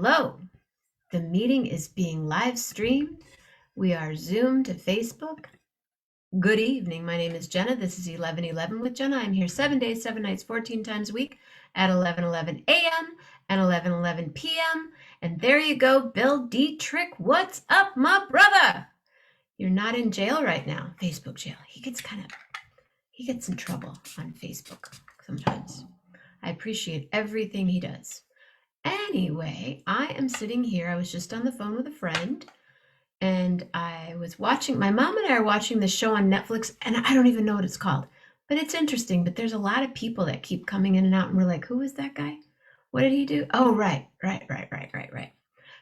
Hello. The meeting is being live streamed. We are Zoom to Facebook. Good evening. My name is Jenna. This is 11:11 with Jenna. I'm here 7 days, 7 nights, 14 times a week at 11:11 a.m. and 11:11 p.m. And there you go, Bill Dietrich. What's up, my brother? You're not in jail right now. Facebook jail. He gets in trouble on Facebook sometimes. I appreciate everything he does. Anyway, I am sitting here. I was just on the phone with a friend and I was watching, my mom and I are watching this show on Netflix and I don't even know what it's called, but it's interesting. But there's a lot of people that keep coming in and out and we're like, who is that guy? What did he do? Oh, right.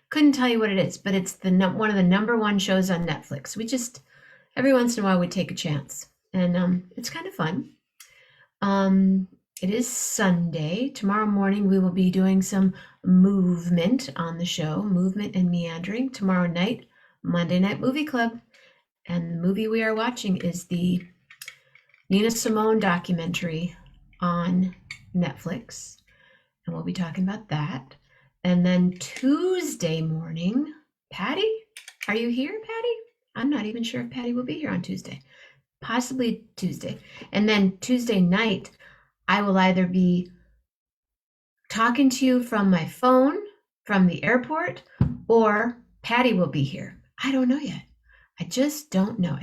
Couldn't tell you what it is, but it's one of the number one shows on Netflix. We just, every once in a while we take a chance and it's kind of fun. It is Sunday. Tomorrow morning we will be doing some movement on the show, movement and meandering. Tomorrow night, Monday Night Movie Club. And the movie we are watching is the Nina Simone documentary on Netflix. And we'll be talking about that. And then Tuesday morning, Patty, are you here, Patty? I'm not even sure if Patty will be here on Tuesday. Possibly Tuesday. And then Tuesday night, I will either be talking to you from my phone from the airport or Patty will be here. I don't know yet. I just don't know.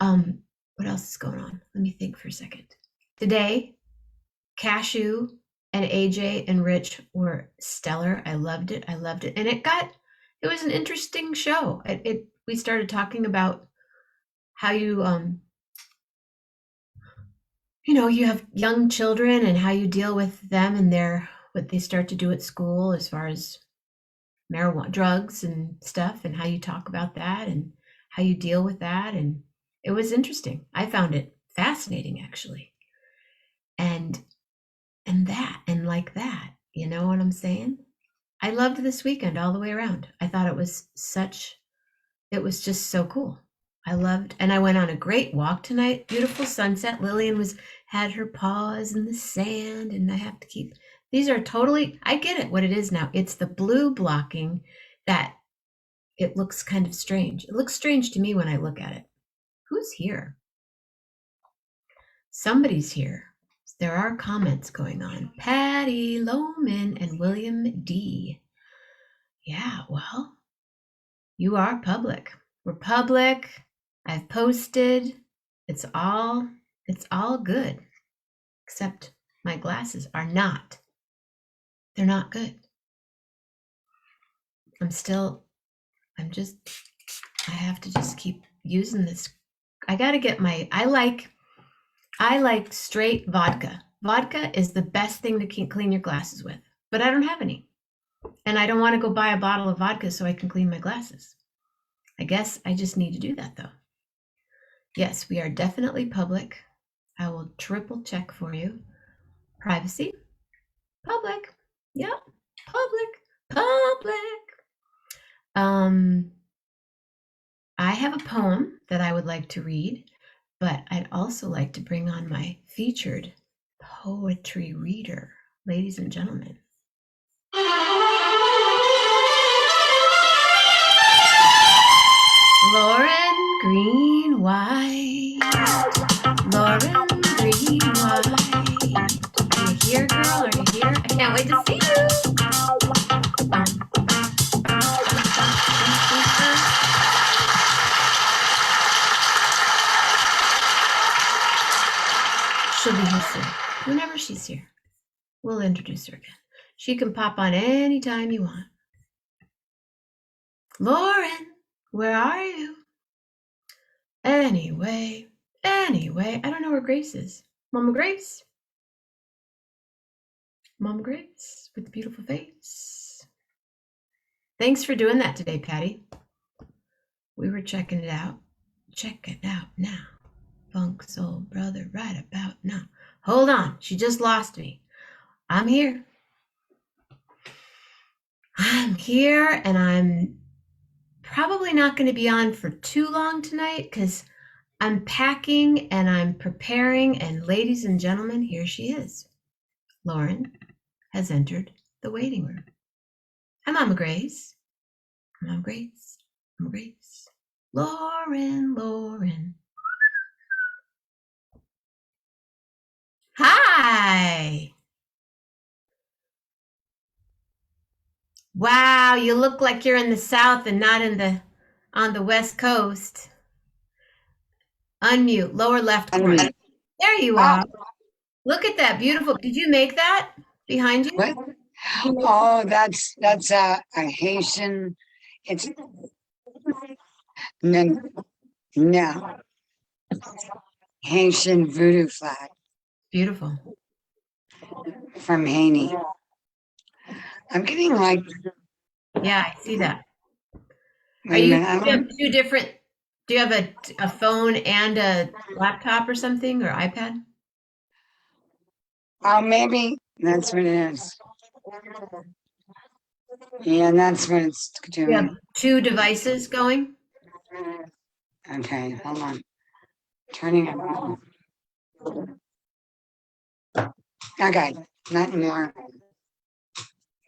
What else is going on? Let me think for a second. Today, Cashew and AJ and Rich were stellar. I loved it. And it was an interesting show. We started talking about how you you have young children and how you deal with them and what they start to do at school as far as marijuana, drugs and stuff, and how you talk about that and how you deal with that. And it was interesting. I found it fascinating, actually. And like that, you know what I'm saying? I loved this weekend all the way around. I thought it was just so cool. I went on a great walk tonight. Beautiful sunset. Lillian had her paws in the sand, and I have to these are totally, I get it, what it is now. It's the blue blocking that it looks kind of strange. It looks strange to me when I look at it. Who's here? Somebody's here. There are comments going on. Patty Lohman and William D. Yeah, well, you are public. We're public. I've posted. It's all good. Except my glasses are not. They're not good. I have to just keep using this. I got to get I like straight vodka. Vodka is the best thing to clean your glasses with, but I don't have any. And I don't want to go buy a bottle of vodka so I can clean my glasses. I guess I just need to do that though. Yes, we are definitely public. I will triple check for you. Privacy, public. Yep, public. I have a poem that I would like to read, but I'd also like to bring on my featured poetry reader, ladies and gentlemen. Lauren Greene Whyte. Lauren Greene Whyte. Are you here, girl? Are you here? I can't wait to see you. She'll be here soon. Whenever she's here, we'll introduce her again. She can pop on anytime you want. Lauren, where are you? Anyway, I don't know where Grace is. Mama Grace with the beautiful face. Thanks for doing that today, Patty. We were checking it out. Check it out now. Funk soul brother right about now. Hold on, she just lost me. I'm here. And I'm probably not going to be on for too long tonight because I'm packing and I'm preparing. And ladies and gentlemen, here she is. Lauren has entered the waiting room. Hi, Mama Grace. Mama Grace. Mama Grace. Lauren. Hi. Wow, you look like you're in the South and not on the West Coast. Unmute, lower left corner. Unmute. There you are. Look at that, beautiful. Did you make that behind you? What? Oh, that's a Haitian. It's no Haitian voodoo flag Beautiful. from Haiti. I'm getting like. Yeah, I see that. Wait a minute. Do you have two different? Do you have a phone and a laptop or something, or iPad? Oh, maybe that's what it is. Yeah, that's what it's doing. You have two devices going? Okay, hold on. Turning it on. Okay, not anymore.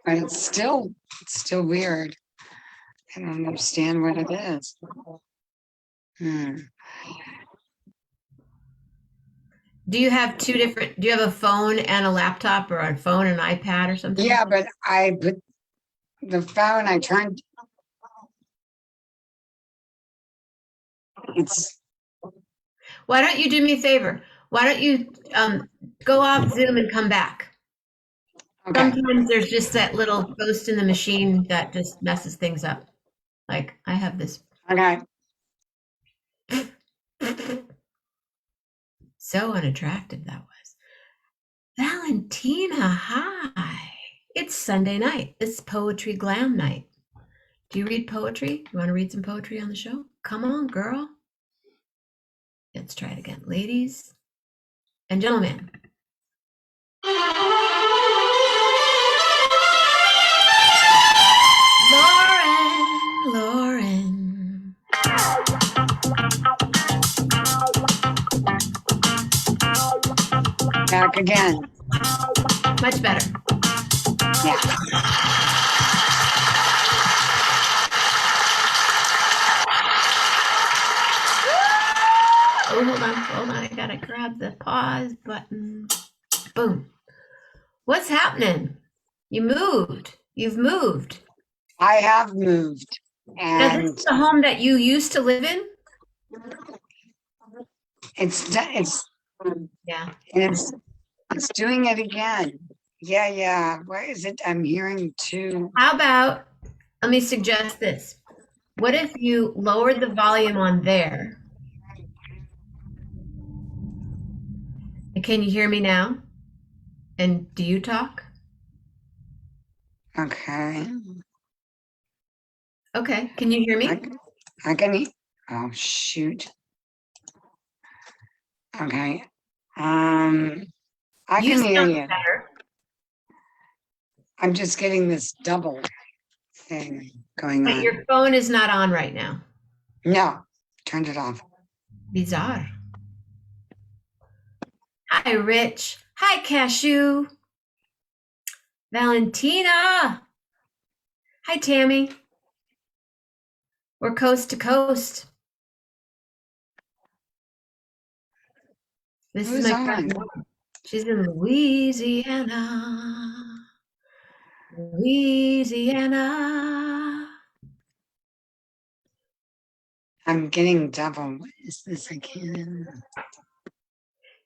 But it's still weird. I don't understand what it is. Do you have do you have a phone and a laptop, or a phone and an iPad or something? Yeah, but I put the phone, I turned, it's, Why don't you do me a favor? Why don't you go off Zoom and come back? okay. Sometimes there's just that little ghost in the machine that just messes things up. Like I have this. Okay. So unattractive that was. Valentina, hi. It's Sunday night. It's poetry glam night. Do you read poetry? You want to read some poetry on the show? Come on, girl. Let's try it again. Ladies and gentlemen. Lauren. Back again. Much better. Yeah. Oh, hold on. I gotta grab the pause button. Boom. What's happening? You've moved. I have moved. Now, this And is the home that you used to live in? it's Yeah. and it's doing it again. Yeah. Where is it? I'm hearing two. How about, let me suggest this. What if you lowered the volume on there? Can you hear me now? And do you talk? Okay. Okay. Can you hear me? I can, oh shoot. Okay. I You can hear sound you. better. I'm just getting this double thing going But on. your phone is not on right now. No, turned it off. Bizarre. Hi, Rich. Hi, Cashew. Valentina. Hi, Tammy. We're coast to coast. This Who's is my on? friend. She's in Louisiana. I'm getting double. What is this again?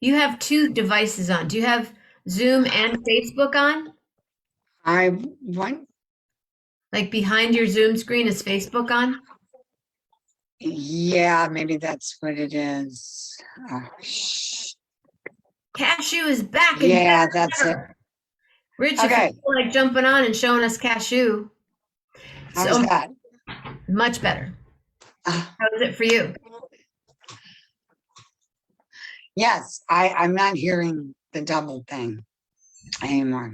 You have two devices on. Do you have Zoom and Facebook on? I want. Like behind your Zoom screen is Facebook on? Yeah, maybe that's what it is. Oh, Cashew is back. yeah, that's it. Rich, okay. If you feel like jumping on and showing us Cashew. How's that? Much better. How is it for you? Yes, I'm not hearing the double thing anymore.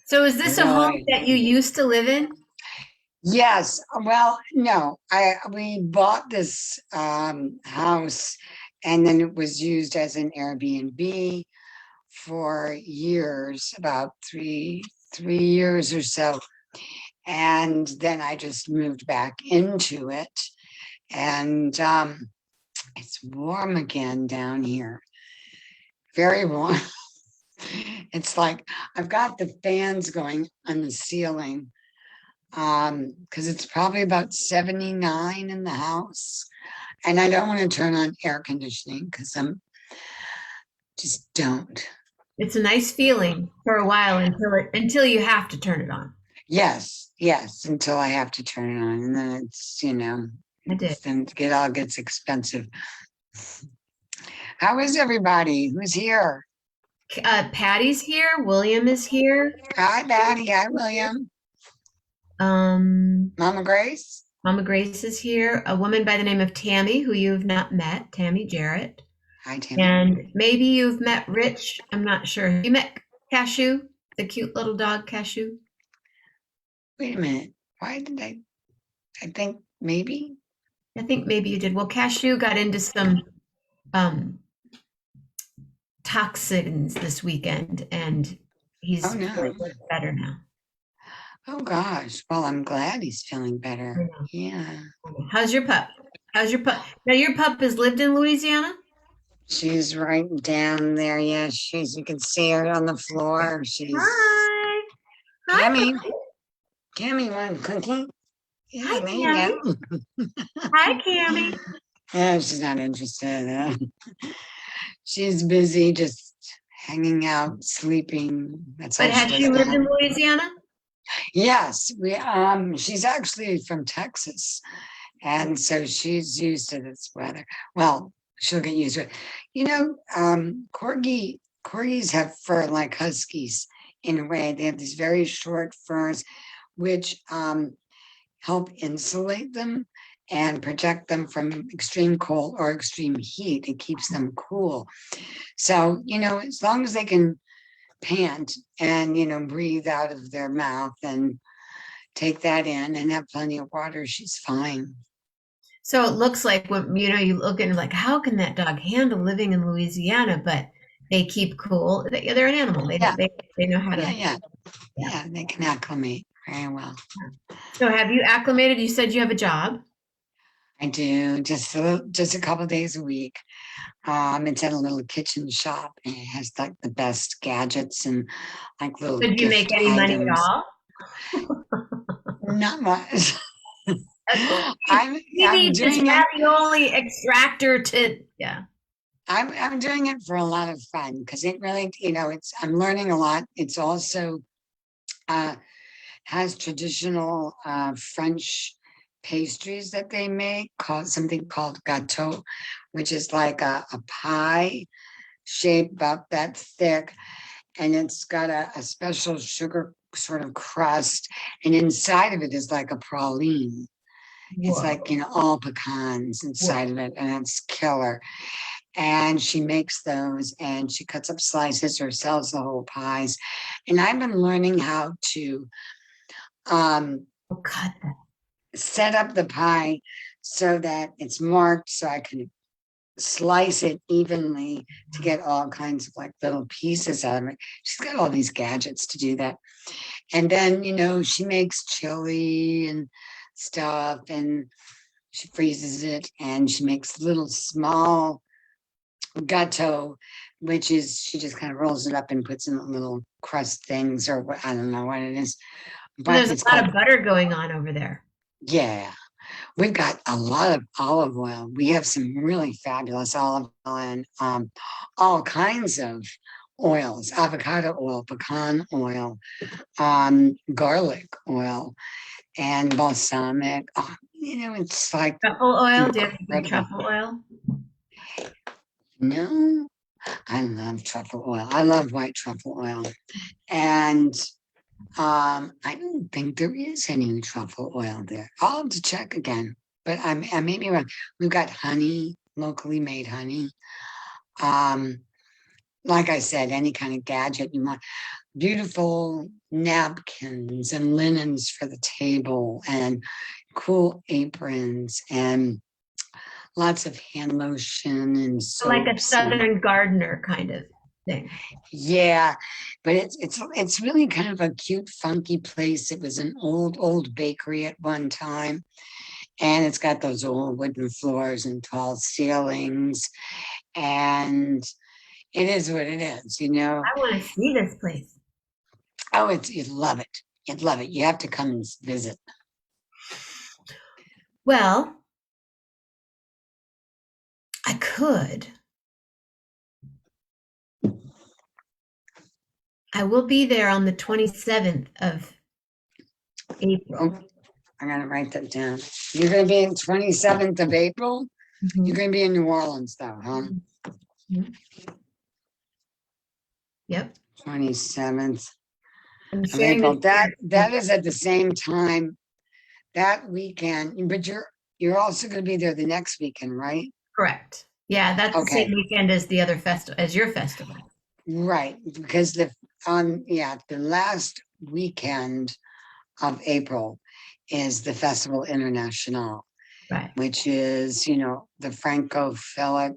So is this a home that you used to live in? Yes. Well, no, we bought this house And then it was used as an Airbnb for years, about three years or so. And then I just moved back into it. And it's warm again down here. Very warm. It's like I've got the fans going on the ceiling because it's probably about 79 in the house. And I don't want to turn on air conditioning because I'm just don't. It's a nice feeling for a while until you have to turn it on. Yes, until I have to turn it on. And then I did. then it all gets expensive. How is everybody? Who's here? Patty's here. William is here. Hi, Patty. Hi, William. Um, Mama Grace. Mama Grace is here. A woman by the name of Tammy, who you've not met, Tammy Jarrett. Hi, Tammy. And maybe you've met Rich. I'm not sure. You met Cashew, the cute little dog Cashew? Wait a minute. Why did I think maybe. I think maybe you did. Well, Cashew got into some um, toxins this weekend, and he's Oh, no. better now. Oh, gosh. Well, I'm glad he's feeling better. Yeah. How's your pup? How's your pup? Now, your pup has lived in Louisiana? She's right down there. Yeah, you can see her on the floor. She's Hi. Cammy. Cammy, want a cookie? Yeah, Hi, there you go. Hi, Cammy. Yeah, she's not interested. She's busy just hanging out, sleeping. That's all But has she she does lived now. in Louisiana? Yes, she's actually from Texas. And so she's used to this weather. Well, she'll get used to it. Corgis have fur like huskies in a way. They have these very short furs, which help insulate them and protect them from extreme cold or extreme heat. It keeps them cool. So, as long as they can pant and, breathe out of their mouth and take that in and have plenty of water, she's fine. So it looks like when you look and like, how can that dog handle living in Louisiana? But they keep cool. They're an animal. They know how to. Yeah, they can acclimate very well. So have you acclimated? You said you have a job. I do just a couple days a week. It's at a little kitchen shop and it has like the best gadgets and like little Did you make gift any money at items. all? Not much. I'm doing this ravioli extractor to I'm doing it for a lot of fun because it really, I'm learning a lot. It's also has traditional French pastries that they make called something called gâteau, which is like a pie shape about that thick. And it's got a special sugar sort of crust. And inside of it is like a praline. It's like, all pecans inside of it. And it's killer. And she makes those and she cuts up slices or sells the whole pies. And I've been learning how to set up the pie so that it's marked so I can slice it evenly to get all kinds of like little pieces out of it. She's got all these gadgets to do that. And then, she makes chili and stuff and she freezes it and she makes little small gâteau, which is she just kind of rolls it up and puts in little crust things or I don't know what it is. But there's a lot of butter going on over there. Yeah. We've got a lot of olive oil. We have some really fabulous olive oil and all kinds of oils, avocado oil, pecan oil, garlic oil, and balsamic. It's like truffle oil. Do you have truffle oil? No, I love truffle oil. I love white truffle oil. And I don't think there is any truffle oil there. I'll have to check again, but I may be wrong. We've got honey, locally made honey. Like I said, any kind of gadget you want. Beautiful napkins and linens for the table and cool aprons and lots of hand lotion and So like a soaps and Southern gardener kind of thing. yeah, but it's really kind of a cute, funky place. It was an old bakery at one time, and it's got those old wooden floors and tall ceilings, and it is what it is, you know. I want to see this place. Oh, it's you'd love it. You'd love it. You have to come and visit. Well, I could. I will be there on the 27th of April. Oh, I gotta write that down. You're gonna be in 27th of April. You're Mhm. gonna be in New Orleans though, huh? Mhm. Yep. 27th I'm of sharing April. this That is at the same time that weekend, but you're also gonna be there the next weekend, right? correct. Yeah, that's the same Okay, weekend as the other festival, as your festival. right. Because the last weekend of April is the Festival International, Right. which is, the Francophilic,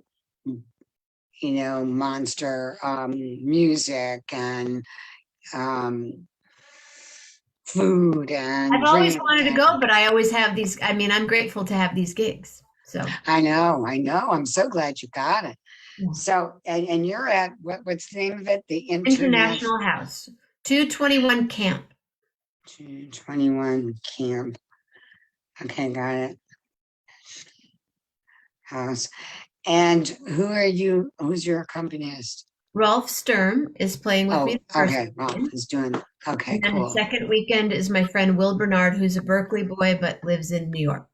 monster music and um, food I've and always drink. wanted to go, but I always have these. I mean, I'm grateful to have these gigs. So, I know. I'm so glad you got it. yeah. So, and you're at what's the name of it? The International International House, 221 Camp. 21 Camp. Okay, got it. House. And who's your accompanist? Rolf Sturm is playing with me Oh, the first okay. Well, weekend. he's doing it. Okay, And then the cool. second weekend is my friend Will Bernard, who's a Berkeley boy but lives in New York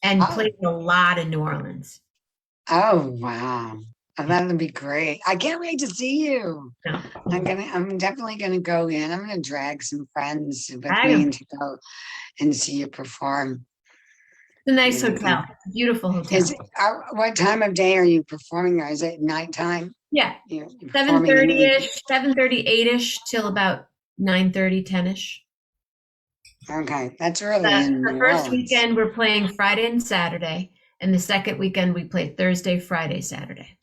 and Oh, plays a lot in New Orleans. oh, wow. Oh, that'll be great. I can't wait to see you. So, I'm definitely gonna go in. I'm gonna drag some friends with I me know. to go and see you perform. It's a nice It'll be, hotel, beautiful is hotel. it, what time of day are you performing? Or is it nighttime? Yeah, You're performing in the 7:30 evening. ish, 7:30, 8-ish till about 9:30, 10-ish. Okay, that's early in The New first Orleans. weekend we're playing Friday and Saturday, and the second weekend we play Thursday, Friday, Saturday.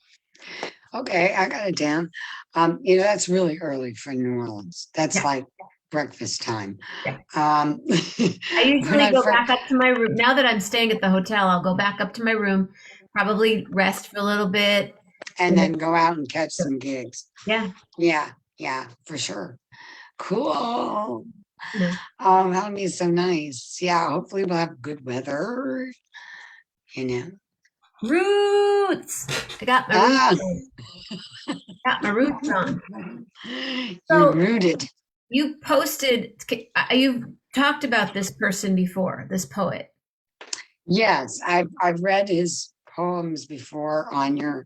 Okay, I got it down. That's really early for New Orleans. That's Yeah, like breakfast time. yeah. Um, I usually my go friend, back up to my room. Now that I'm staying at the hotel, I'll go back up to my room, probably rest for a little bit. and And then go out and catch then, some gigs. yeah, Yeah, yeah, for sure. Cool. you know, That'll be so nice. Yeah, hopefully we'll have good weather, you know. roots. I got my roots. Ah, Got my roots on. you So rooted. you posted. You've talked about this person before. This poet. Yes, I've read his poems before on your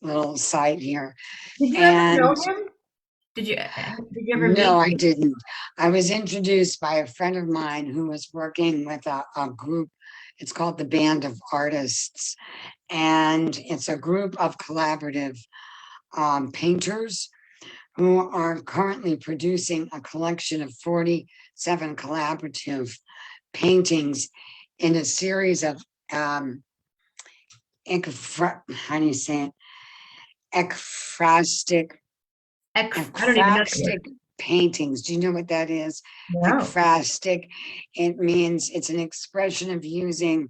little site here. Did you ever know And him? Did you ever no, meet I him? didn't. I was introduced by a friend of mine who was working with a group. It's called the Band of Artists, and it's a group of collaborative painters who are currently producing a collection of 47 collaborative paintings in a series of how do you say it? Ekphrastic I don't even know the ekphrastic word. paintings. Do you know what that is? No. Ekphrastic. It means it's an expression of using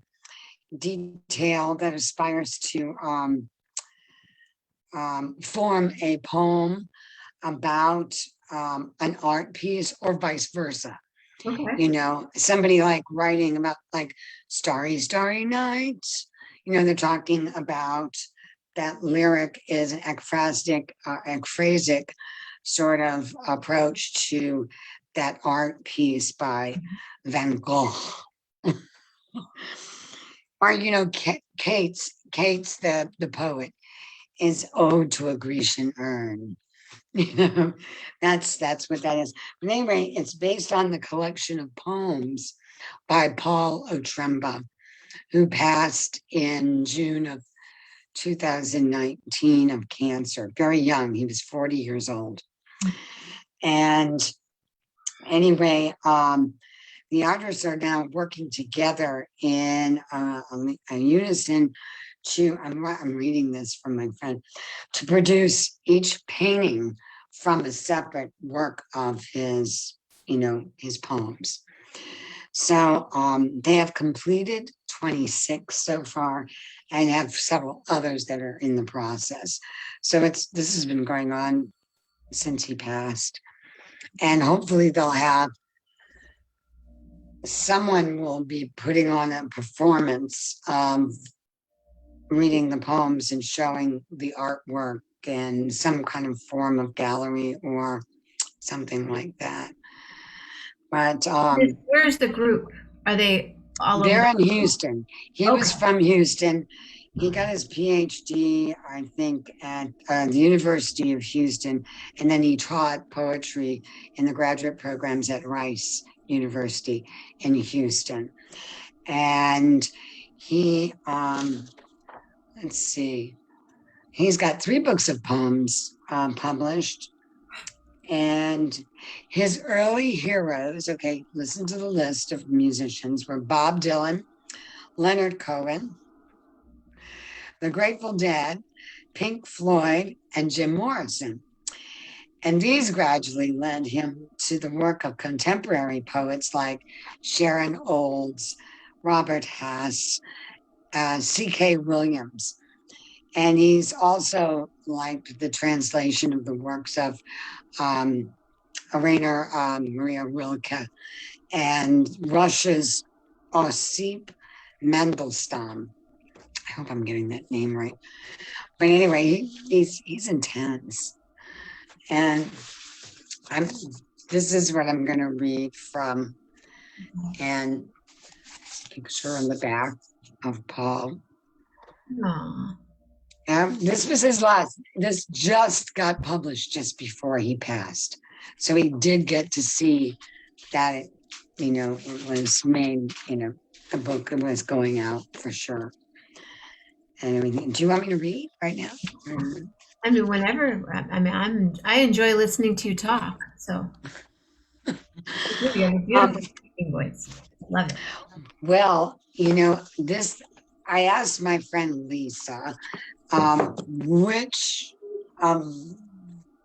detail that aspires to form a poem about an art piece or vice versa. Okay. Somebody like writing about like starry, starry nights, they're talking about that lyric is an ekphrastic sort of approach to that art piece by Van Gogh. Or, Kate's the poet is ode to a Grecian urn. You know, that's what that is. But anyway, it's based on the collection of poems by Paul Otremba, who passed in June of 2019 of cancer, very young. He was 40 years old. And anyway, the artists are now working together in a unison to, I'm reading this from my friend, to produce each painting from a separate work of his, his poems. So they have completed 26 so far and have several others that are in the process. So this has been going on since he passed. And hopefully they'll have someone will be putting on a performance reading the poems and showing the artwork in some kind of form of gallery or something like that. But Where's the group? Are they all over they're in the Houston. He was Okay. from Houston. He got his PhD, I think, at the University of Houston, and then he taught poetry in the graduate programs at Rice University in Houston. And he, let's see, he's got 3 books of poems published. And his early heroes, okay, listen to the list of musicians, were Bob Dylan, Leonard Cohen, the Grateful Dead, Pink Floyd, and Jim Morrison. And these gradually led him to the work of contemporary poets like Sharon Olds, Robert Hass, C.K. Williams. And he's also liked the translation of the works of Rainer Maria Rilke and Russia's Osip Mandelstam. I hope I'm getting that name right. But anyway, he's intense. And this is what I'm going to read from, and picture on the back of Paul. Aww. This was his last, this just got published just before he passed. So he did get to see that it was made, a book that was going out for sure. And everything. Do you want me to read right now? I mean, whenever. I enjoy listening to you talk. So you have a beautiful speaking voice. Love it. Well, this, I asked my friend Lisa which of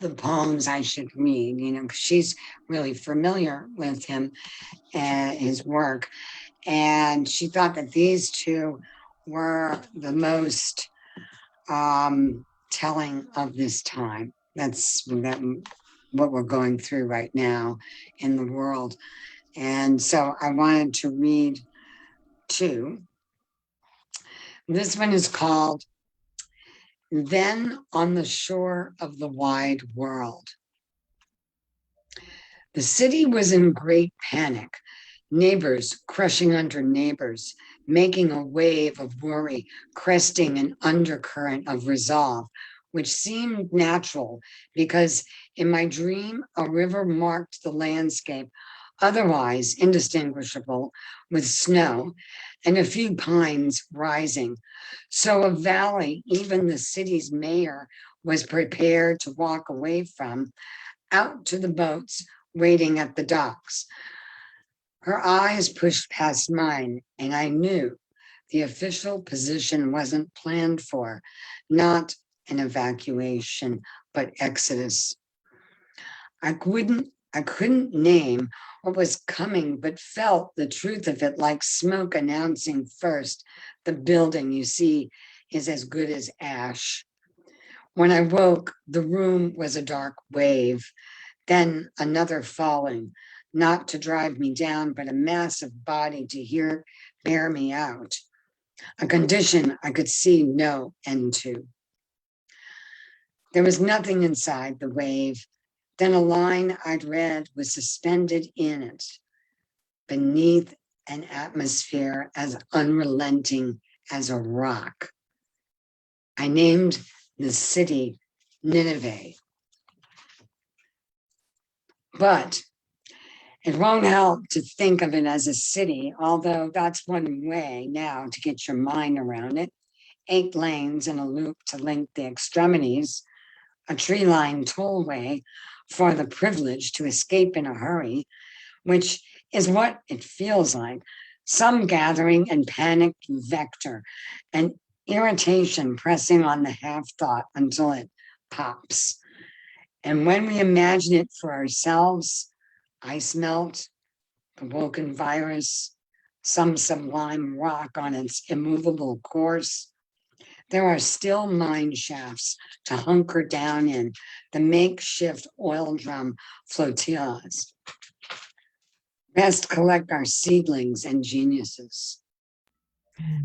the poems I should read, because she's really familiar with him and his work. And she thought that these 2 were the most telling of this time. That's what we're going through right now in the world. And so I wanted to read 2. This one is called Then on the Shore of the Wide World. The city was in great panic, neighbors crushing under neighbors, making a wave of worry, cresting an undercurrent of resolve, which seemed natural because in my dream, a river marked the landscape, otherwise indistinguishable, with snow and a few pines rising. So a valley, even the city's mayor was prepared to walk away from, out to the boats waiting at the docks. Her eyes pushed past mine, and I knew the official position wasn't planned for, not an evacuation, but exodus. I couldn't name what was coming, but felt the truth of it like smoke announcing first, the building you see is as good as ash. When I woke, the room was a dark wave, then another falling, not to drive me down, but a massive body to bear me out, a condition I could see no end to. There was nothing inside the wave. Then a line I'd read was suspended in it, beneath an atmosphere as unrelenting as a rock. I named the city Nineveh. But it won't help to think of it as a city, although that's one way now to get your mind around it. 8 lanes and a loop to link the extremities, a tree-lined tollway for the privilege to escape in a hurry, which is what it feels like. Some gathering and panic vector, and irritation pressing on the half thought until it pops. And when we imagine it for ourselves, ice melt, the Vulcan virus, some sublime rock on its immovable course, there are still mine shafts to hunker down in, the makeshift oil drum flotillas. Best collect our seedlings and geniuses.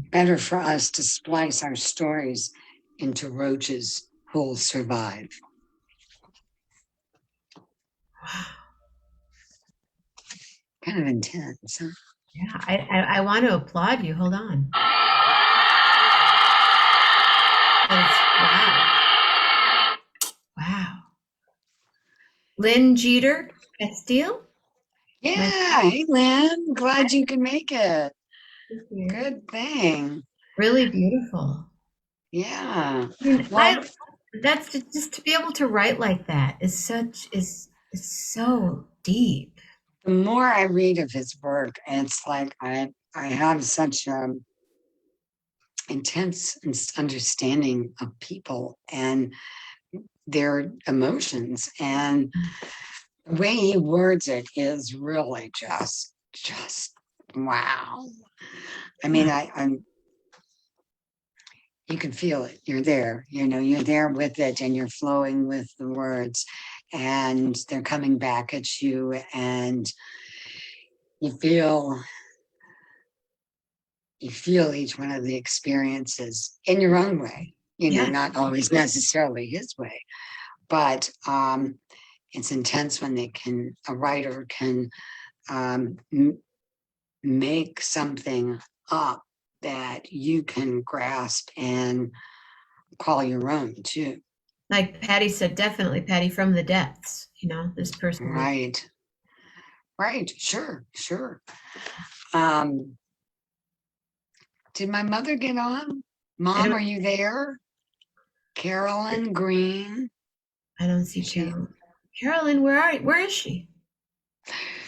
Better for us to splice our stories into roaches who'll survive. Kind of intense, huh? Yeah, I want to applaud you. Hold on. Wow. Wow. Lynn Jeter Castile. Yeah, hey Lynn, glad you could make it. Thank you. Good thing. Really beautiful. Yeah. I mean, Well, that's just to be able to write like that is so deep. the more I read of his work, it's like I have such intense understanding of people and their emotions, and the way he words it is really just wow. I mean, I'm you can feel it. You're there, you're there with it, and you're flowing with the words, and they're coming back at you, and you feel you feel each one of the experiences in your own way, Yeah, not always necessarily his way, but it's intense when a writer can um, make something up that you can grasp and call your own too. like Patty said, definitely Patty from the depths. This person was. Right, right, sure. Um, did my mother get on? I Mom, don't. are you there? Carolyn Greene. I don't see She Carolyn. Carolyn, where is she?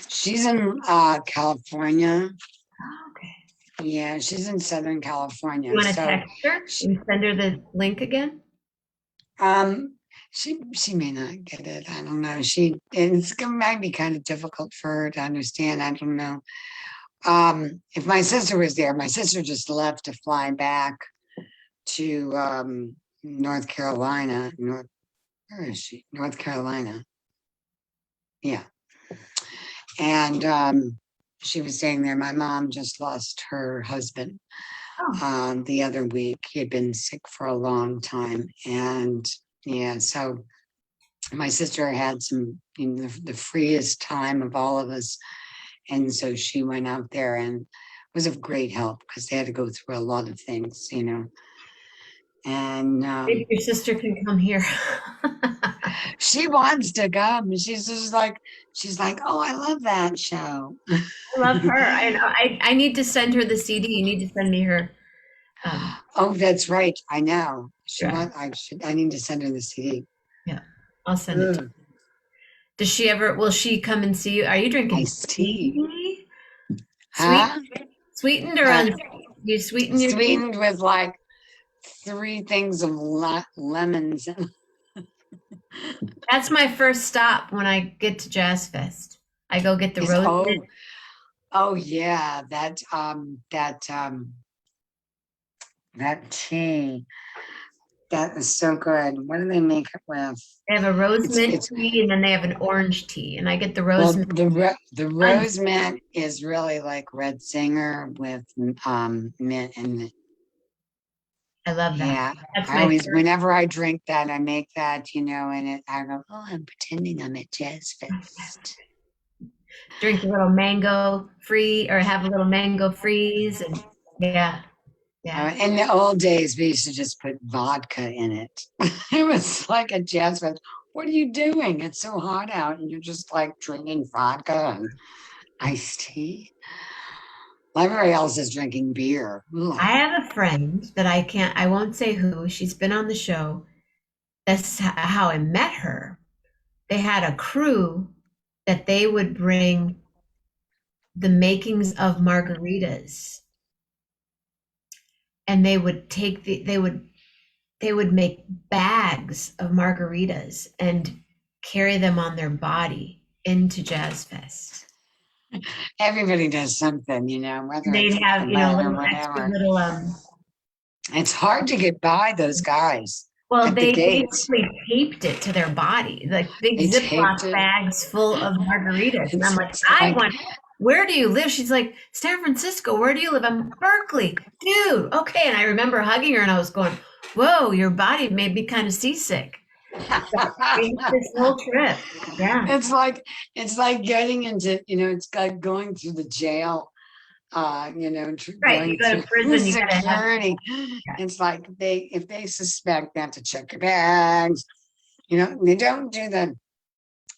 she's in California. Oh, okay. Yeah, she's in Southern You California. want to So text her she, and send her the link again? um she may not get it. I don't know. It might be kind of difficult for her to understand. I don't know. If my sister was there, my sister just left to fly back to North Carolina. Where is she? North Carolina. Yeah. And she was staying there. My mom just lost her husband Oh, the other week. He had been sick for a long time. And yeah, so my sister had the freest time of all of us. And so she went out there and was of great help because they had to go through a lot of things. And maybe your sister can come here. she wants to come. She's like, oh, I love that show. I love her. I know. I need to send her the CD. You need to send me her Oh, that's right. I know. address. I need to send her the CD. Yeah, I'll send it to Ugh, her. Will she come and see you? Are you drinking iced tea. tea? Sweet, Huh? sweetened or Uh, unsweetened? You sweeten your tea? Sweetened with like three things of lemons. That's my first stop when I get to Jazz Fest. I go get the Is rose. oh yeah, that tea. That is so good. What do they make it with? They have a rose mint It's tea and then they have an orange tea, and I get the rose well, mint. the rose mint is really like red singer with mint and I love that. yeah. That's I my always, first. whenever I drink that, I make that, and I go, oh, I'm pretending I'm at Jazz Fest. Drink a little mango free or have a little mango freeze, and yeah, yeah. In the old days, we used to just put vodka in it. It was like a Jazz Fest. What are you doing? It's so hot out, and you're just like drinking vodka and iced tea. Everybody else is drinking beer. Ugh. I have a friend that I won't say who. She's been on the show. That's how I met her. They had a crew that they would bring the makings of margaritas, and they would make bags of margaritas and carry them on their body into Jazz Fest. Everybody does something, whether They'd it's at the have, Met or little extra whatever. little It's hard to get by those guys well, at the they gates. basically taped it to their body, like big They Ziploc taped it. bags full of margaritas. And I'm like, It's I like, want, where do you live? She's like, San Francisco. Where do you live? I'm Berkeley. Dude, okay. And I remember hugging her and I was going, whoa, your body made me kind of seasick. We had this whole trip. Yeah. it's like it's like getting into, it's like going through the jail, Right. You going go to through the prison, you gotta have, security. yeah. It's like if they suspect, they have to check your bags. They don't do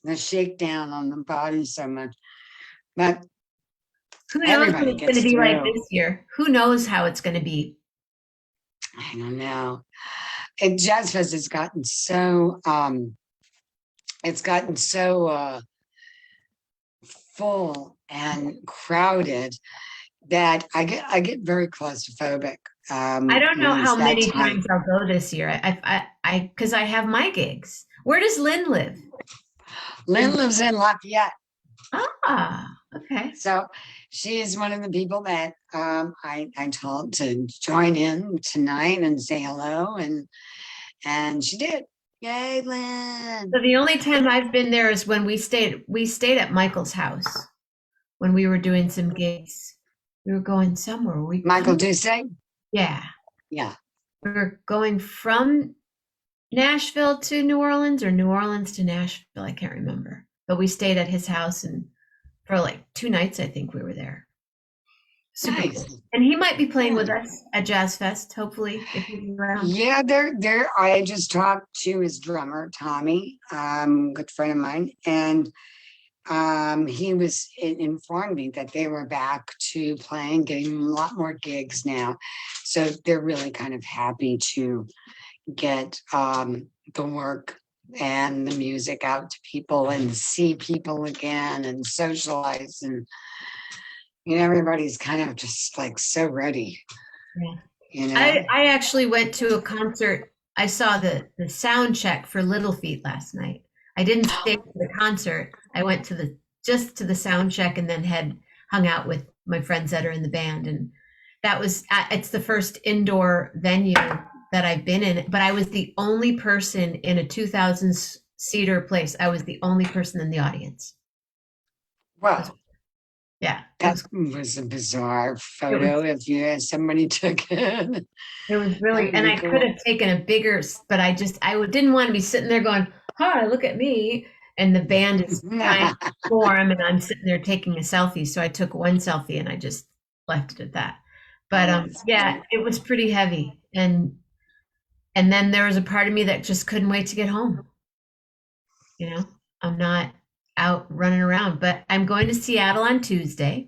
the shakedown on the body so much, but Who knows what everybody it's gonna gets be like through. this year? Who knows how it's gonna be? I don't know. And Jazz Fest has gotten so it's gotten so full and crowded that I get very claustrophobic I don't know when how it's that many time. times I'll go this year. Because I have my gigs. Where does Lynn live? Lynn lives in Lafayette, Ah, okay. so she is one of the people that I told to join in tonight and say hello, and she did. Yay, Lynn! So the only time I've been there is when we stayed at Michael's house when we were doing some gigs. We were going somewhere. Were we Michael coming? Dusay, Yeah. yeah. We were going from Nashville to New Orleans or New Orleans to Nashville. I can't remember. But we stayed at his house and for like 2 nights, I think we were there. Super Nice. cool. And he might be playing Yeah. with us at Jazz Fest, hopefully, if he's around. Yeah, there. I just talked to his drummer, Tommy, good friend of mine, and he was informed me that they were back to playing, getting a lot more gigs now. So they're really kind of happy to get the work and the music out to people and see people again and socialize, and everybody's kind of just like so ready, Yeah. you know. I actually went to a concert. I saw the sound check for Little Feat last night. I didn't stay for the concert. I went to the just to the sound check and then had hung out with my friends that are in the band. And that was it's the first indoor venue that I've been in. But I was the only person in a 2,000 seater place. I was the only person in the audience. It was, Well, yeah, that was a bizarre it photo was if somebody took it. It was That really, would and be I could cool. have taken a bigger, but didn't want to be sitting there going, "Hi, look at me," and the band is trying to perform, and I'm sitting there taking a selfie. So I took one selfie, and I just left it at that. But Oh, that's yeah, funny. it was pretty heavy, and then there was a part of me that just couldn't wait to get home. You know, I'm not out running around, but I'm going to Seattle on Tuesday,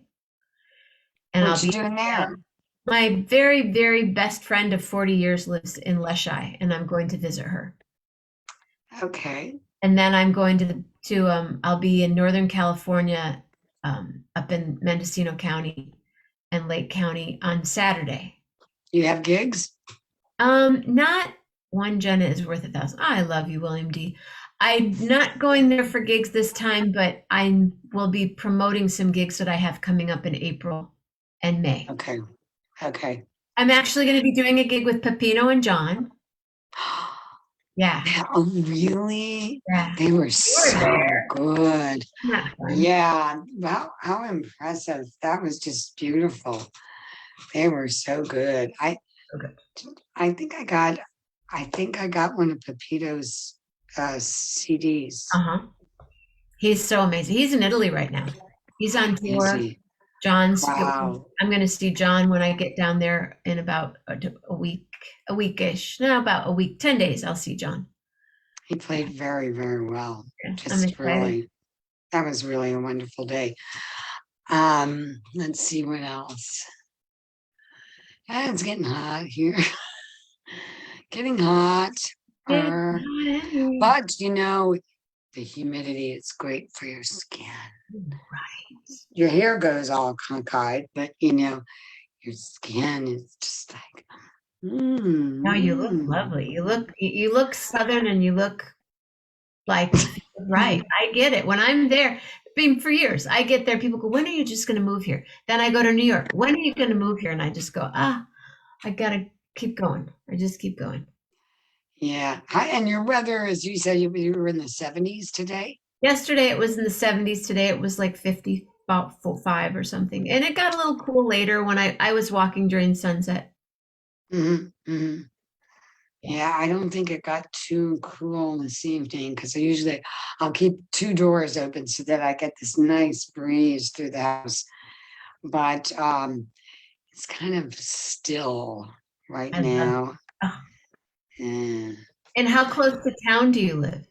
and I'll What you be doing there? my very, very best friend of 40 years lives in Leshai, and I'm going to visit her. Okay. And then I'm going I'll be in Northern California, up in Mendocino County and Lake County on Saturday. You have gigs? Not one Jenna is worth 1,000. I love you, William D. I'm not going there for gigs this time, but I will be promoting some gigs that I have coming up in April and May. Okay. Okay. I'm actually going to be doing a gig with Pepino and John. Yeah, Oh, really? yeah. They were You were so there. good. Not fun. Yeah. Wow, how impressive. That was just beautiful. They were so good. Okay. I think I got one of Pepito's CDs. Uh-huh. He's so amazing. He's in Italy right now. He's on Is tour. he? John's. Wow. I'm going to see John when I get down there in about a week, a weekish. No, about a week, 10 days. I'll see John. He played very, very well. Yeah, I'm Just excited. really, that was really a wonderful day. Let's see what else. It's getting hot here. Getting hot. Yeah. But the humidity, it's great for your skin. Right. Your hair goes all cockeyed, but your skin is just like, No, you look mm, lovely. You look southern and you look like it feels right. mm. I get it. When I'm there, been for years, I get there, people go, "When are you just going to move here?" Then I go to New York. "When are you going to move here?" And I just go, I got to keep going. I just keep going. Yeah. And your weather, as you said, you were in the 70s today. Yesterday it was in the 70s. Today it was like 50, about 5 or something. And it got a little cool later when I was walking during sunset. Hmm. Hmm. Yeah. Yeah, I don't think it got too cool this evening because I'll keep two doors open so that I get this nice breeze through the house. But it's kind of still right I love it. now. Oh, Yeah. and how close to town do you live?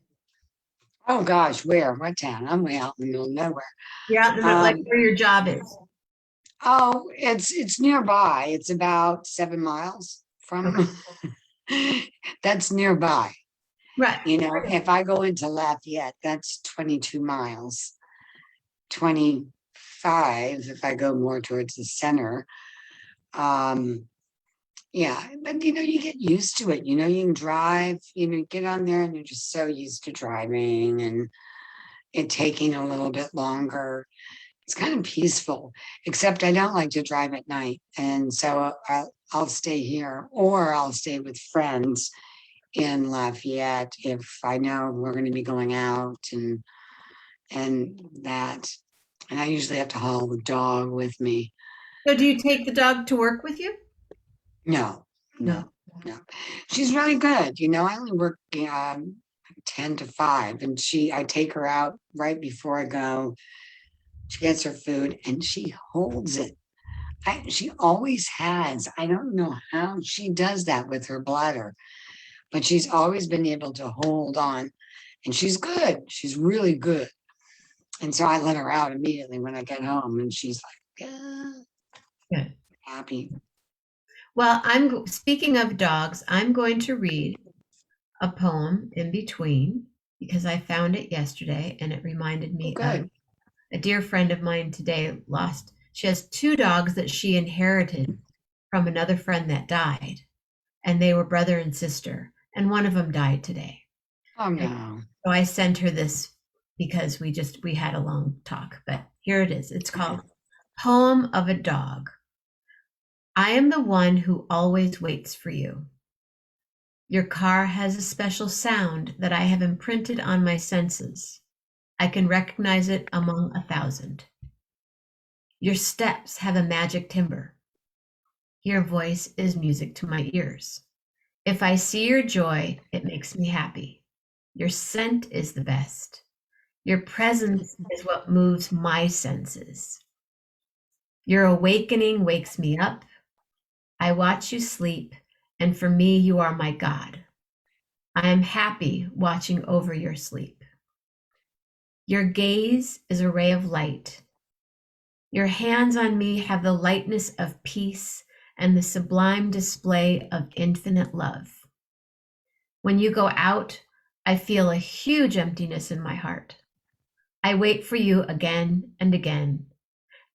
Oh gosh, where? What town? I'm way out in the middle of nowhere. You're out in the middle, like Um, where your job is. oh, it's nearby. It's about 7 miles Okay. from. That's nearby. Right. If I go into Lafayette, that's 22 miles. 25 if I go more towards the center. Um, yeah, but you get used to it. You can drive, get on there and you're just so used to driving and it taking a little bit longer. It's kind of peaceful, except I don't like to drive at night. And so I'll stay here or I'll stay with friends in Lafayette if I know we're going to be going out and that. And I usually have to haul the dog with me. So do you take the dog to work with you? No, No. no, no. She's really good. I only work 10 to 5, and I take her out right before I go. She gets her food and she holds it. She always has. I don't know how she does that with her bladder, but she's always been able to hold on. And she's good. She's really good. And so I let her out immediately when I get home, and she's like, Good. happy. Well, speaking of dogs, I'm going to read a poem in between because I found it yesterday and it reminded Oh, me of good. a dear friend of mine today lost. She has two dogs that she inherited from another friend that died, and they were brother and sister, and one of them died today. Oh, And no. so I sent her this because we had a long talk, but here it is. It's Okay. called Poem of a Dog. I am the one who always waits for you. Your car has a special sound that I have imprinted on my senses. I can recognize it among 1,000. Your steps have a magic timbre. Your voice is music to my ears. If I see your joy, it makes me happy. Your scent is the best. Your presence is what moves my senses. Your awakening wakes me up. I watch you sleep, and for me, you are my God. I am happy watching over your sleep. Your gaze is a ray of light. Your hands on me have the lightness of peace and the sublime display of infinite love. When you go out, I feel a huge emptiness in my heart. I wait for you again and again,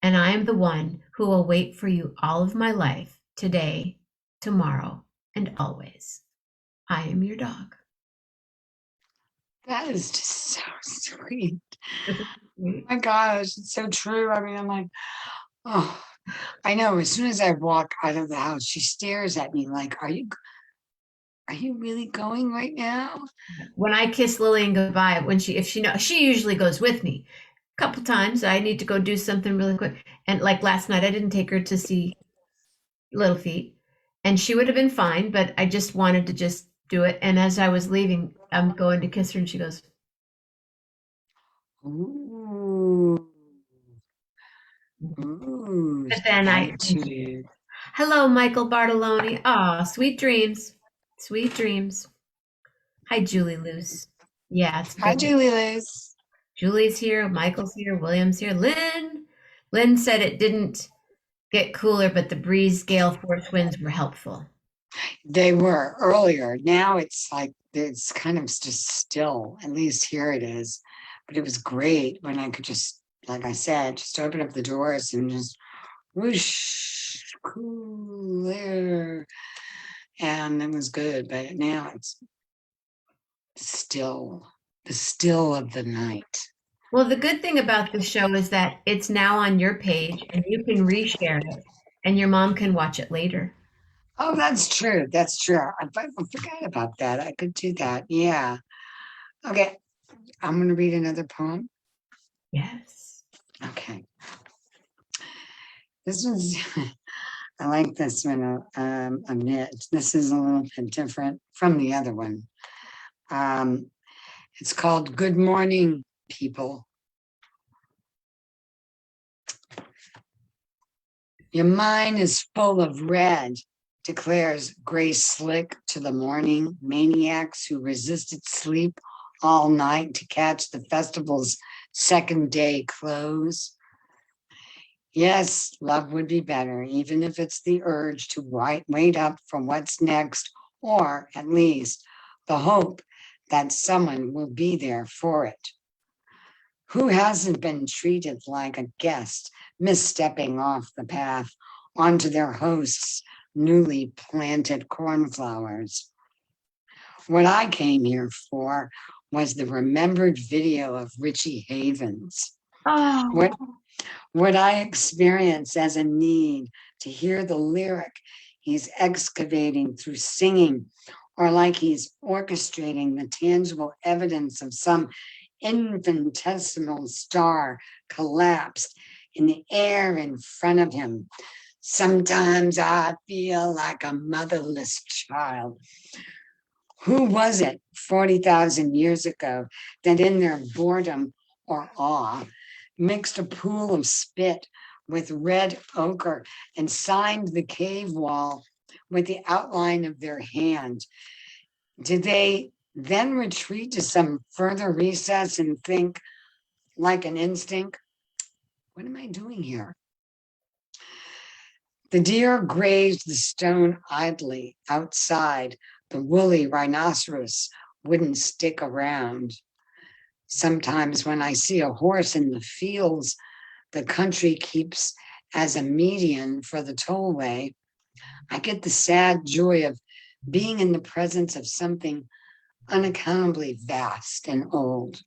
and I am the one who will wait for you all of my life, today, tomorrow, and always. I am your dog. That is just so sweet. Isn't it Oh sweet? my gosh, it's so true. I mean, I'm like, oh, I know. As soon as I walk out of the house, she stares at me like, are you really going right now? When I kiss Lillian goodbye, if she knows, she usually goes with me. A couple times I need to go do something really quick. And like last night, I didn't take her to see Little Feet, and she would have been fine, but I just wanted to just do it. And as I was leaving, I'm going to kiss her, and she goes, Ooh, ooh, but then attitude. hello, Michael Bartoloni. Ah, sweet dreams. Sweet dreams. Hi, Julie Luce. Yeah, it's Hi, been Julie Liz. Julie's here, Michael's here, William's here. Lynn said it didn't get cooler, but the breeze, gale, force winds were helpful. They were earlier. Now it's like it's kind of just still. At least here it is. But it was great when I could just, like I said, just open up the doors and just whoosh, cool air, and it was good. But now it's still, the still of the night. Well, the good thing about the show is that it's now on your page and you can reshare it and your mom can watch it later. Oh, that's true. That's true. I forgot about that. I could do that. Yeah. Okay. I'm going to read another poem. Yes. Okay. This one's, I like this one a bit. This is a little bit different from the other one. Um, it's called Good Morning, People. Your mind is full of red, declares Grace Slick to the morning maniacs who resisted sleep all night to catch the festival's second day close. Yes, love would be better, even if it's the urge to wait up for what's next, or at least the hope that someone will be there for it. Who hasn't been treated like a guest, misstepping off the path onto their host's newly planted cornflowers? What I came here for was the remembered video of Richie Havens. What Oh, what I experience as a need to hear the lyric he's excavating through singing, or like he's orchestrating the tangible evidence of some infinitesimal star collapsed in the air in front of him. Sometimes I feel like a motherless child. Who was it 40,000 years ago that in their boredom or awe mixed a pool of spit with red ochre and signed the cave wall with the outline of their hand? Did they then retreat to some further recess and think, like an instinct, what am I doing here? The deer grazed the stone idly outside. The woolly rhinoceros wouldn't stick around. Sometimes when I see a horse in the fields, the country keeps as a median for the tollway, I get the sad joy of being in the presence of something unaccountably vast and old.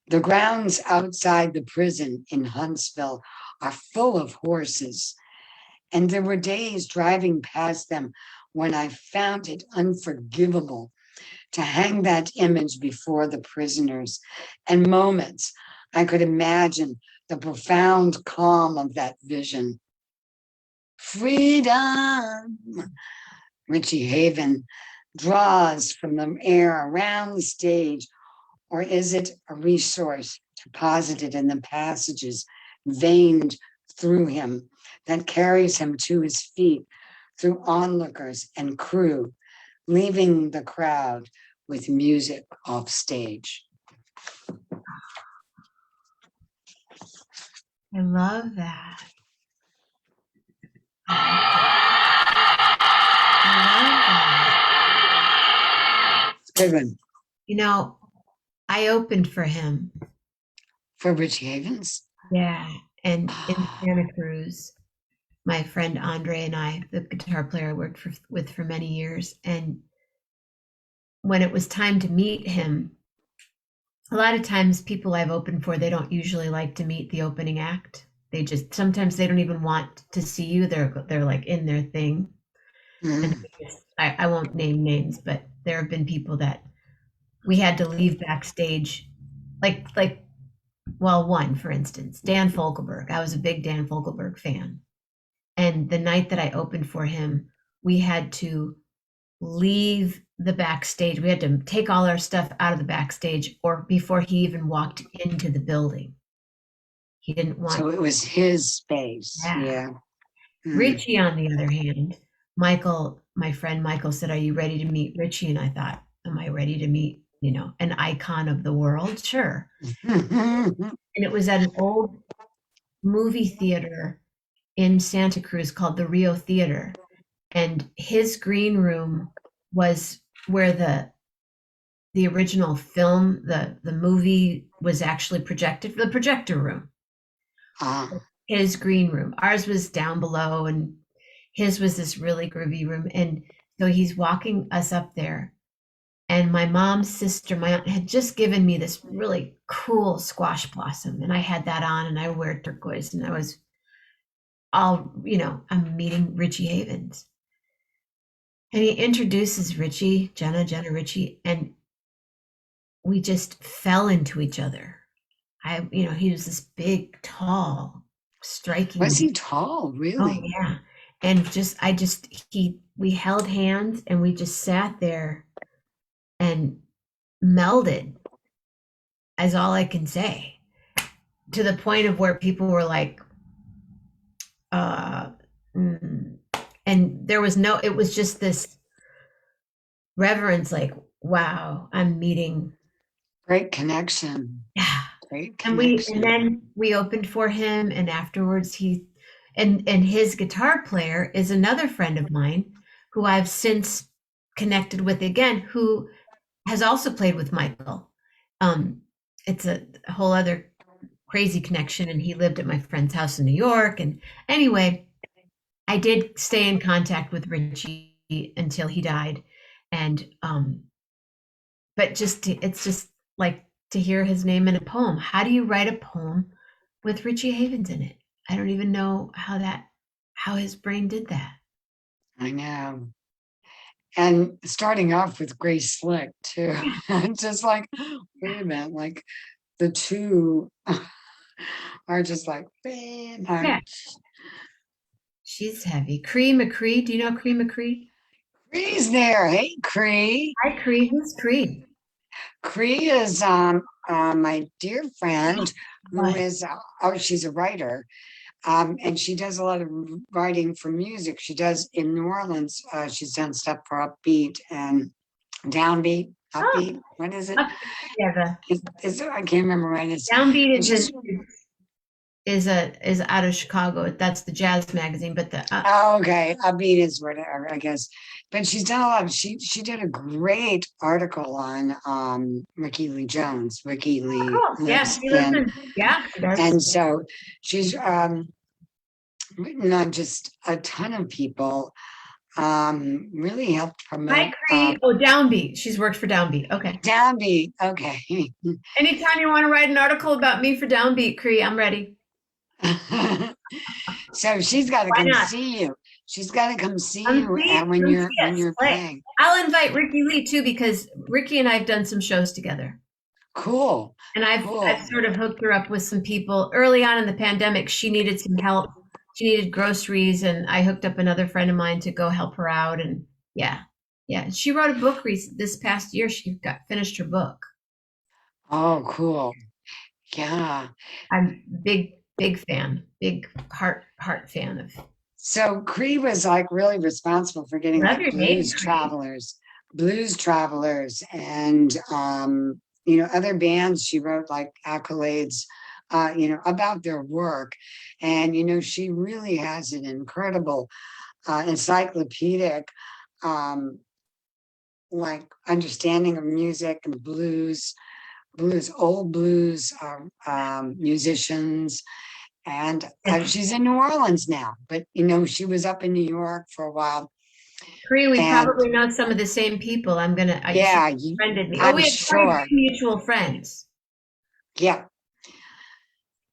The grounds outside the prison in Huntsville are full of horses, and there were days driving past them when I found it unforgivable to hang that image before the prisoners, and moments I could imagine the profound calm of that vision. Freedom! Richie Haven draws from the air around the stage, or is it a resource deposited in the passages veined through him that carries him to his feet through onlookers and crew, leaving the crowd with music off stage? I love that. I love that. Good one. You know, I opened for him. For Richie Havens. Yeah. And in Santa Cruz, my friend Andre and I, the guitar player I worked with for many years, and when it was time to meet him, a lot of times people I've opened for, they don't usually like to meet the opening act. They just sometimes they don't even want to see you. They're like in their thing. And Mm. I won't name names, but there have been people that we had to leave backstage, like well, one for instance, Dan Fogelberg. I was a big Dan Fogelberg fan, and the night that I opened for him, we had to leave the backstage. We had to take all our stuff out of the backstage, or before he even walked into the building. He didn't want So it was his space. that. Yeah. Mm. Richie, on the other hand, Michael, my friend Michael said, "Are you ready to meet Richie?" And I thought, "Am I ready to meet, an icon of the world?" Sure. And it was at an old movie theater in Santa Cruz called the Rio Theater. and his green room was where the original film, the movie was actually projected, the projector room. Ah, His green room. Ours was down below, and his was this really groovy room. And so he's walking us up there. And my mom's sister, my aunt, had just given me this really cool squash blossom. And I had that on, and I wear turquoise. And I was all, I'm meeting Richie Havens. And he introduces Richie, Jenna Richie, and we just fell into each other. He was this big, tall, was striking. he tall? Oh Really? yeah. And we held hands and we just sat there and melded, as all I can say, to the point of where people were like, uh, mm. And there was no, it was just this reverence, like, wow, I'm meeting. Great connection. Yeah. Great And connection. then we opened for him, and afterwards and his guitar player is another friend of mine who I've since connected with again, who has also played with Michael. It's a whole other crazy connection, and he lived at my friend's house in New York. And anyway, I did stay in contact with Richie until he died, and but it's just like to hear his name in a poem. How do you write a poem with Richie Havens in it? I don't even know how his brain did that. I know. And starting off with Grace Slick too. Yeah, Just like, wait a minute, like the two are just like, yeah. She's heavy. Cree McCree. Do you know Cree McCree? Cree's there. Hey, Cree. Hi, Cree. Who's Cree? Cree is my dear friend who What? is, oh, she's a writer. And she does a lot of writing for music. She does in New Orleans. She's done stuff for Upbeat and Downbeat, Oh, Upbeat. What is it? okay. Yeah. The I can't remember right. Downbeat And she's is out of Chicago. That's the jazz magazine, but the oh, okay. Upbeat is whatever, I guess. But she's done a lot of she did a great article on Ricky Lee Jones. Ricky Lee cool. Yeah, lives she lives in, in. Yeah, she does. and so she's written on just a ton of people. Really helped Hi, promote Cree. Oh, Downbeat. She's worked for Downbeat. Okay. Downbeat. Okay. Anytime you want to write an article about me for Downbeat, Cree, I'm ready. So she's got to Why come not? see you. She's got to come see you Come see when us. you're Play. playing. I'll invite Ricky Lee too because Ricky and I have done some shows together. Cool. And I've Cool. sort of hooked her up with some people. Early on in the pandemic, she needed some help. She needed groceries, and I hooked up another friend of mine to go help her out. And yeah, yeah. She wrote a book this past year. She got finished her book. Oh, cool. Yeah. I'm big fan, big heart fan of. So Cree was like really responsible for getting Love like your name, Cree. blues travelers, and other bands. She wrote like accolades, about their work, and she really has an incredible, encyclopedic, um, like understanding of music and old blues musicians. And she's in New Orleans now, but she was up in New York for a while. Cree, we And probably know some of the same people. She yeah, friended me. Oh, I'm we have quite a sure. few mutual friends. Yeah.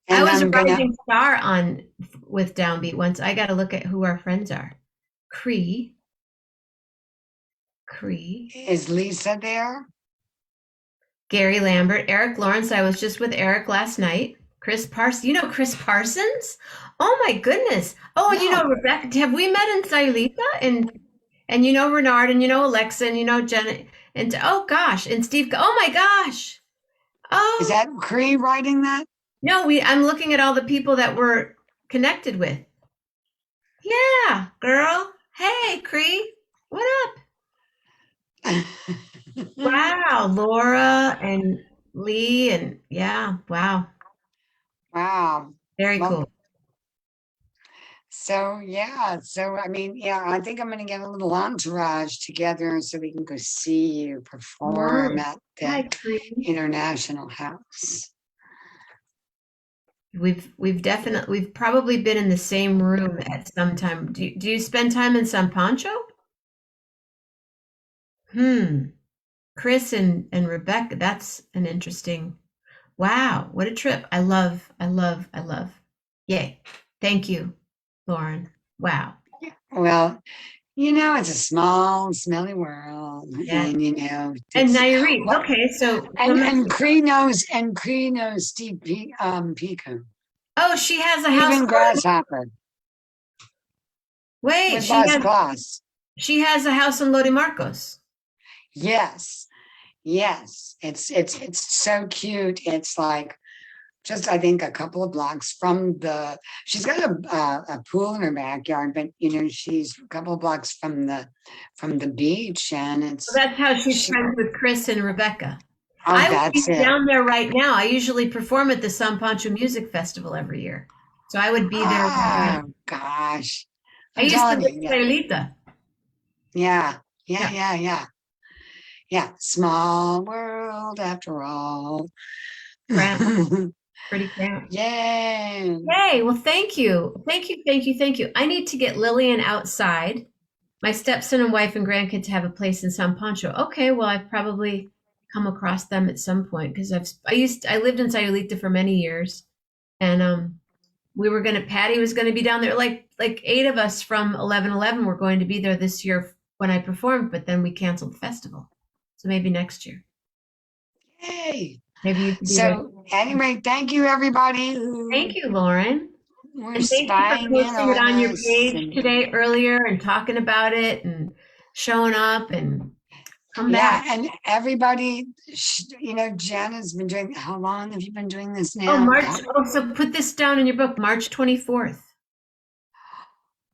I And was a I'm gonna, rising star on with Downbeat once. I got to look at who our friends are. Cree, Cree, is Lisa there? Gary Lambert, Eric Lawrence. I was just with Eric last night. Chris Parsons. You know Chris Parsons? Oh my goodness. Oh, and you know No. Rebecca. Have we met in Silita? And you know Renard, and you know Alexa, and you know Jenna, and oh gosh, and Steve. Oh my gosh. Is Oh that Cree writing that? no, we. I'm looking at all the people that we're connected with. Yeah, girl. Hey, Cree. What up? Wow, Laura and Lee and yeah, wow. Wow. Very Well, cool. So yeah, so I mean, yeah, I think I'm gonna get a little entourage together so we can go see you perform Oh, at the hi, Greene. International House. We've probably been in the same room at some time. Do you spend time in San Pancho? Hmm. Chris and Rebecca, that's an interesting. Wow, what a trip. I love. Yay. Thank you, Lauren. Wow. Well, it's a small, smelly world, Yeah. and And it's now you read. well, Okay, so and Cree knows Steve Pico, oh, she has a house. even Grasshopper Wait, with Las Claus. she has a house in Lodi Marcos. Yes, yes, it's so cute. It's like just I think a couple of blocks from the. She's got a pool in her backyard, but she's a couple of blocks from the beach, and So that's how she's she. friends with Chris and Rebecca. Oh, I would that's be it. down there right now. I usually perform at the San Pancho Music Festival every year. So I would be there. Oh gosh, I I'm used to telling live you, in yeah, Sayulita. yeah, yeah, Yeah, yeah, yeah, yeah. Small world after all. cramped, pretty cramped. Yay! Yay. Well, thank you. Thank you, thank you, thank you. I need to get Lillian outside. My stepson and wife and grandkids have a place in San Pancho. Okay, well, I've probably come across them at some point because I lived in Sayulita for many years, and we were gonna Patty was gonna be down there. Like 8 of us from 1111 were going to be there this year when I performed, but then we canceled the festival. So maybe next year. Yay! Maybe you could be there. So anyway, thank you everybody Thank who you, Lauren. were And thank you for spying in posting it on on your us, page and today earlier and talking about it and showing up and come back. yeah, and everybody. Jen has been doing. How long have you been doing this Oh, now? March. Oh, so put this down in your book, March 24th.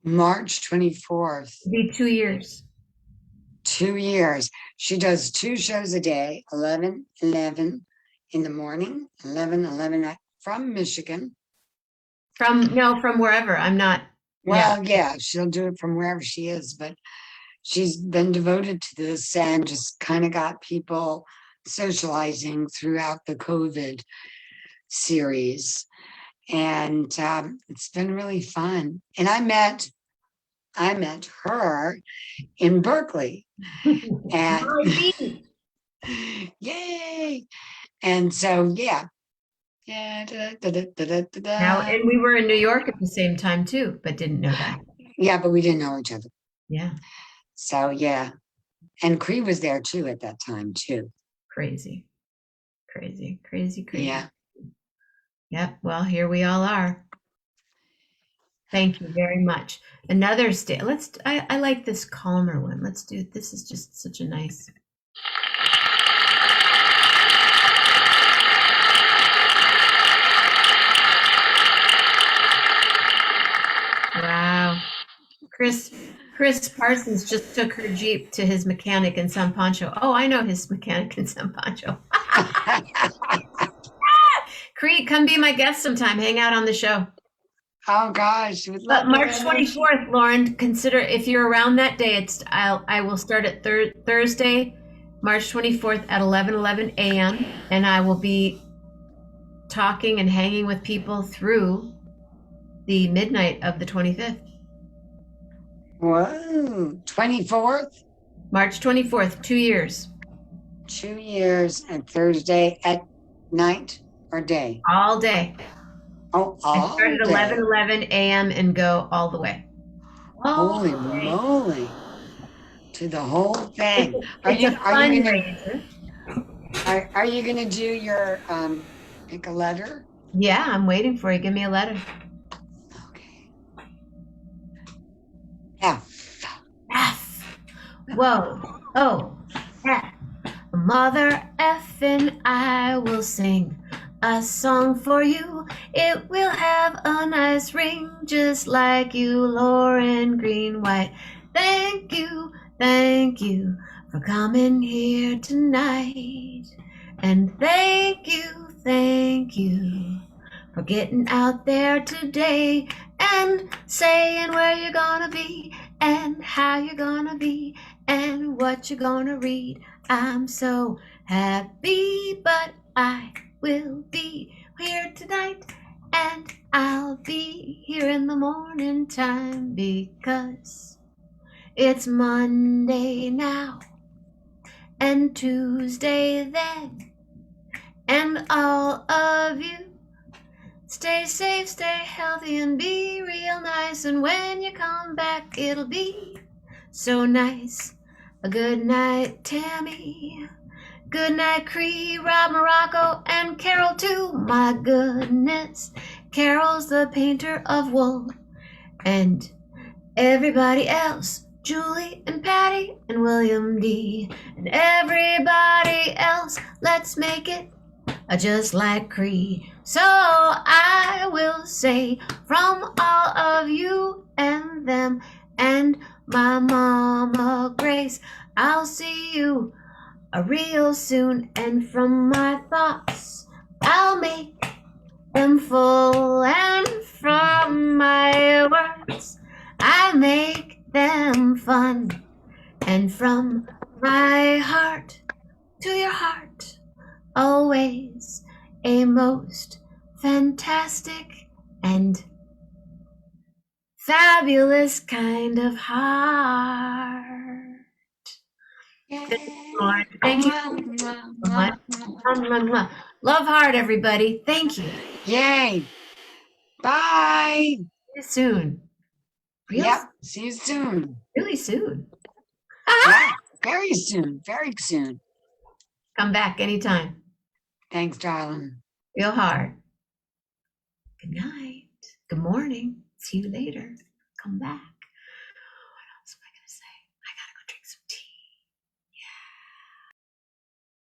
March 24th. It'll be 2 years. 2 years. She does 2 shows a day, 11:11 in the morning, 11:11 from Michigan. No, from wherever. I'm not, yeah. Well, yeah, she'll do it from wherever she is, but she's been devoted to this and just kind of got people socializing throughout the COVID series. And it's been really fun. And I met her in Berkeley. And My beat. yay. And so, yeah. Yeah. Now, and we were in New York at the same time too, but didn't know that. Yeah, but we didn't know each other. Yeah, So, yeah. And Cree was there too at that time, too. crazy, crazy, crazy, crazy. Yeah. Yep. Well, here we all are. Thank you very much. Another state. I like this calmer one. Let's do, this is just such a nice. Wow. Chris Chris Parsons just took her Jeep to his mechanic in San Pancho. Oh, I know his mechanic in San Pancho. Cree, come be my guest sometime. Hang out on the show. Oh gosh, we'd But love to March finish. 24th, Lauren, consider if you're around that day, I will start at Thursday, March 24th at 11:11 a.m. and I will be talking and hanging with people through the midnight of the 25th. Whoa, 24th, March 24th, 2 years. 2 years and Thursday at night or day? All day. Oh, I start all at day. 11:11 a.m. and go all the way. All Holy the way. moly. To the whole It's thing. a, Are it's a you are you gonna fundraiser. are you gonna do your pick a letter? Yeah, I'm waiting for you. Give me a letter. Okay. F. F. Whoa. Oh. F. Mother effin' I will sing a song for you. It will have a nice ring, just like you, Lauren Greene Whyte. Thank you for coming here tonight. And thank you for getting out there today and saying where you're gonna be and how you're gonna be and what you're gonna read. I'm so happy, but I will be here tonight and I'll be here in the morning time because it's Monday now and Tuesday then, and all of you stay safe, stay healthy, and be real nice. And when you come back, it'll be so nice. A good night, Tammy. Good night, Cree, Rob Morocco, and Carol too. My goodness, Carol's the painter of wool. And everybody else, Julie and Patty and William D. And everybody else, let's make it just like Cree. So I will say from all of you and them and my mama Grace, I'll see you real soon. And from my thoughts, I'll make them full. And from my words, I make them fun. And from my heart to your heart, always a most fantastic and fabulous kind of heart. Good morning. Thank you so much. Love heart, everybody. Thank you. Yay. Bye. See you soon. Yep. See you soon. Really soon. Yeah. Very soon. Very soon. Come back anytime. Thanks, darling. Real hard. Good night. Good morning. See you later. Come back.